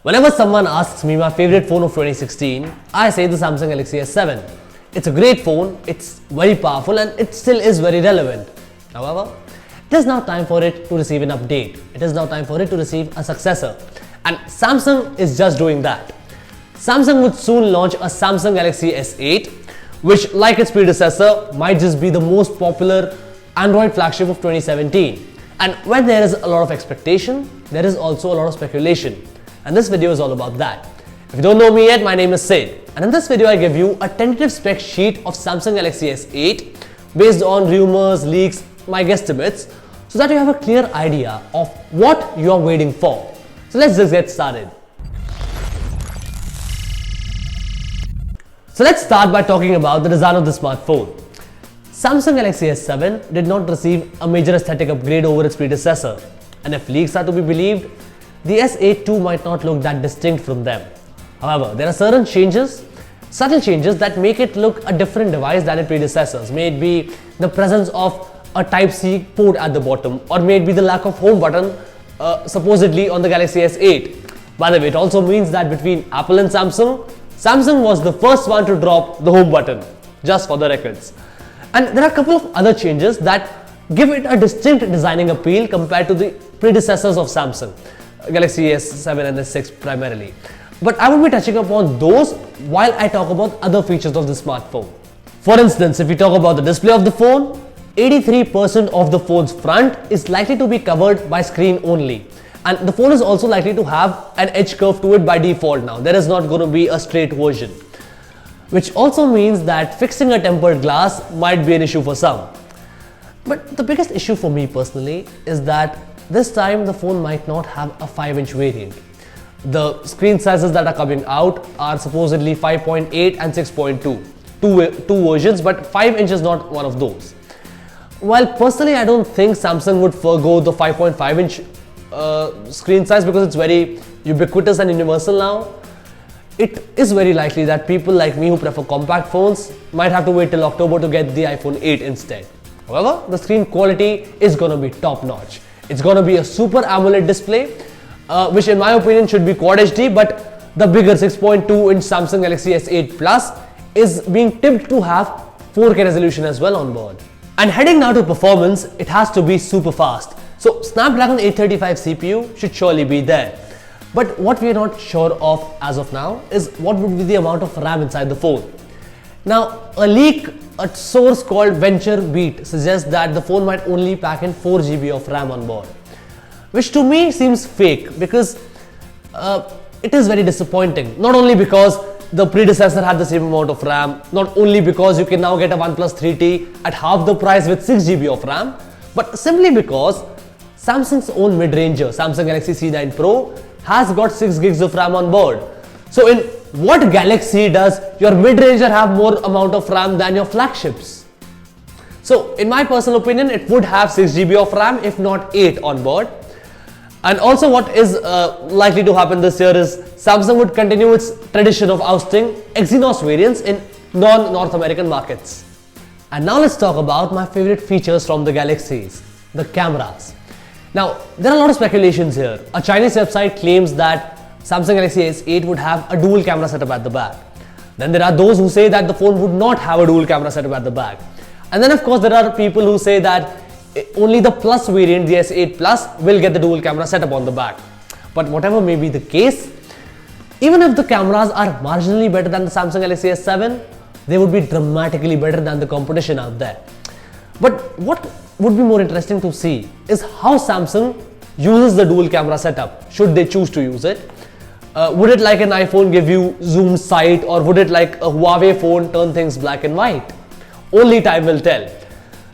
Whenever someone asks me my favorite phone of 2016, I say the Samsung Galaxy S7. It's a great phone, it's very powerful and it still is very relevant. However, it is now time for it to receive an update. It is now time for it to receive a successor. And Samsung is just doing that. Samsung would soon launch a Samsung Galaxy S8, which, like its predecessor, might just be the most popular Android flagship of 2017. And when there is a lot of expectation, there is also a lot of speculation. And this video is all about that. If you don't know me yet, my name is Sid. And in this video, I give you a tentative spec sheet of Samsung Galaxy S8 based on rumors, leaks, my guesstimates, so that you have a clear idea of what you are waiting for. So let's just get started. So let's start by talking about the design of the smartphone. Samsung Galaxy S7 did not receive a major aesthetic upgrade over its predecessor, and if leaks are to be believed, the S8 too might not look that distinct from them. However, there are certain changes, subtle changes that make it look a different device than its predecessors. May it be the presence of a Type-C port at the bottom, or may it be the lack of home button supposedly on the Galaxy S8. By the way, it also means that between Apple and Samsung, Samsung was the first one to drop the home button, just for the records. And there are a couple of other changes that give it a distinct designing appeal compared to the predecessors of Samsung, Galaxy S7 and S6 primarily. But I will be touching upon those while I talk about other features of the smartphone. For instance, if we talk about the display of the phone, 83% of the phone's front is likely to be covered by screen only. And the phone is also likely to have an edge curve to it by default now. There is not going to be a straight version. Which also means that fixing a tempered glass might be an issue for some. But the biggest issue for me personally is that this time the phone might not have a 5-inch variant. The screen sizes that are coming out are supposedly 5.8 and 6.2. Two versions, but 5 inch is not one of those. While personally I don't think Samsung would forego the 5.5-inch screen size because it's very ubiquitous and universal now, it is very likely that people like me who prefer compact phones might have to wait till October to get the iPhone 8 instead. However, the screen quality is going to be top notch. It's going to be a Super AMOLED display, which in my opinion should be Quad HD, but the bigger 6.2-inch Samsung Galaxy S8 Plus is being tipped to have 4K resolution as well on board. And heading now to performance, it has to be super fast. So Snapdragon 835 CPU should surely be there. But what we are not sure of as of now is what would be the amount of RAM inside the phone. Now, a source called VentureBeat suggests that the phone might only pack in 4 GB of RAM on board, which to me seems fake because it is very disappointing. Not only because the predecessor had the same amount of RAM, not only because you can now get a OnePlus 3T at half the price with 6 GB of RAM, but simply because Samsung's own mid-ranger, Samsung Galaxy C9 Pro, has got 6 gigs of RAM on board. So in what Galaxy does your mid-ranger have more amount of RAM than your flagships? So in my personal opinion, it would have 6 GB of RAM if not 8 on board. And also what is likely to happen this year is Samsung would continue its tradition of ousting Exynos variants in non-North American markets. And now let's talk about my favorite features from the Galaxies, the cameras. Now, there are a lot of speculations here. A Chinese website claims that Samsung Galaxy S8 would have a dual camera setup at the back. Then there are those who say that the phone would not have a dual camera setup at the back. And then of course there are people who say that only the Plus variant, the S8 Plus, will get the dual camera setup on the back. But whatever may be the case, even if the cameras are marginally better than the Samsung Galaxy S7, they would be dramatically better than the competition out there. But what would be more interesting to see is how Samsung uses the dual camera setup, should they choose to use it. Would it like an iPhone give you zoom sight, or would it like a Huawei phone turn things black and white? Only time will tell.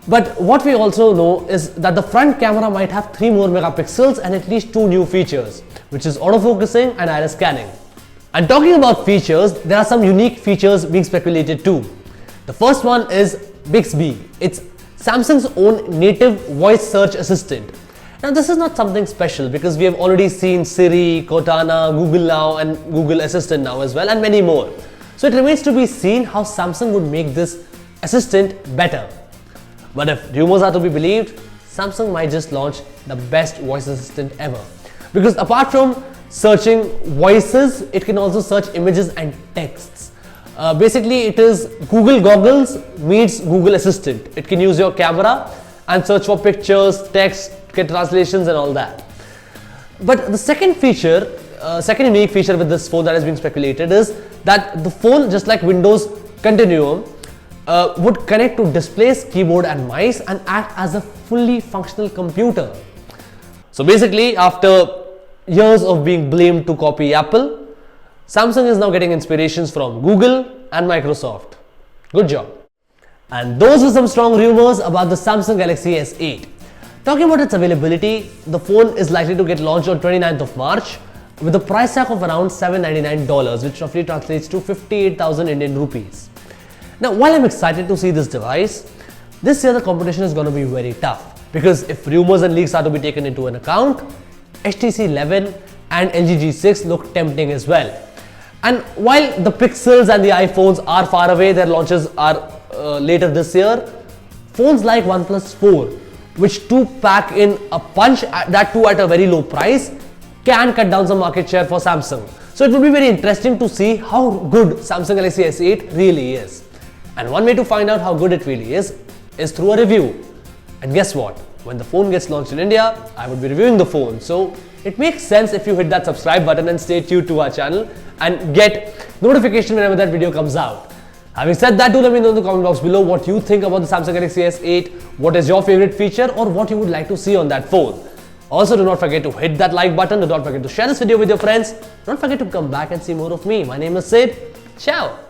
But what we also know is that the front camera might have 3 more megapixels and at least 2 new features, which is autofocusing and iris scanning. And talking about features, there are some unique features being speculated too. The first one is Bixby. It's Samsung's own native voice search assistant. Now this is not something special because we have already seen Siri, Cortana, Google Now and Google Assistant now as well, and many more. So it remains to be seen how Samsung would make this assistant better. But if rumors are to be believed, Samsung might just launch the best voice assistant ever. Because apart from searching voices, it can also search images and texts. Basically, it is Google Goggles meets Google Assistant. It can use your camera and search for pictures, text, get translations and all that. But the second feature, second unique feature with this phone that has been speculated is that the phone, just like Windows Continuum, would connect to displays, keyboard and mice and act as a fully functional computer. So basically, after years of being blamed to copy Apple, Samsung is now getting inspirations from Google and Microsoft. Good job. And those were some strong rumors about the Samsung Galaxy S8. Talking about its availability, the phone is likely to get launched on 29th of March with a price tag of around $799, which roughly translates to 58,000 Indian rupees. Now, while I'm excited to see this device, this year the competition is going to be very tough because if rumors and leaks are to be taken into an account, HTC 11 and LG G6 look tempting as well. And while the Pixels and the iPhones are far away, their launches are later this year, phones like OnePlus 4, which do pack in a punch, that too at a very low price, can cut down some market share for Samsung. So it will be very interesting to see how good Samsung Galaxy S8 really is. And one way to find out how good it really is through a review. And guess what? When the phone gets launched in India, I would be reviewing the phone. So it makes sense if you hit that subscribe button and stay tuned to our channel and get notification whenever that video comes out. Having said that, do let me know in the comment box below what you think about the Samsung Galaxy S8, what is your favorite feature or what you would like to see on that phone. Also, do not forget to hit that like button, do not forget to share this video with your friends, don't forget to come back and see more of me. My name is Sid. Ciao.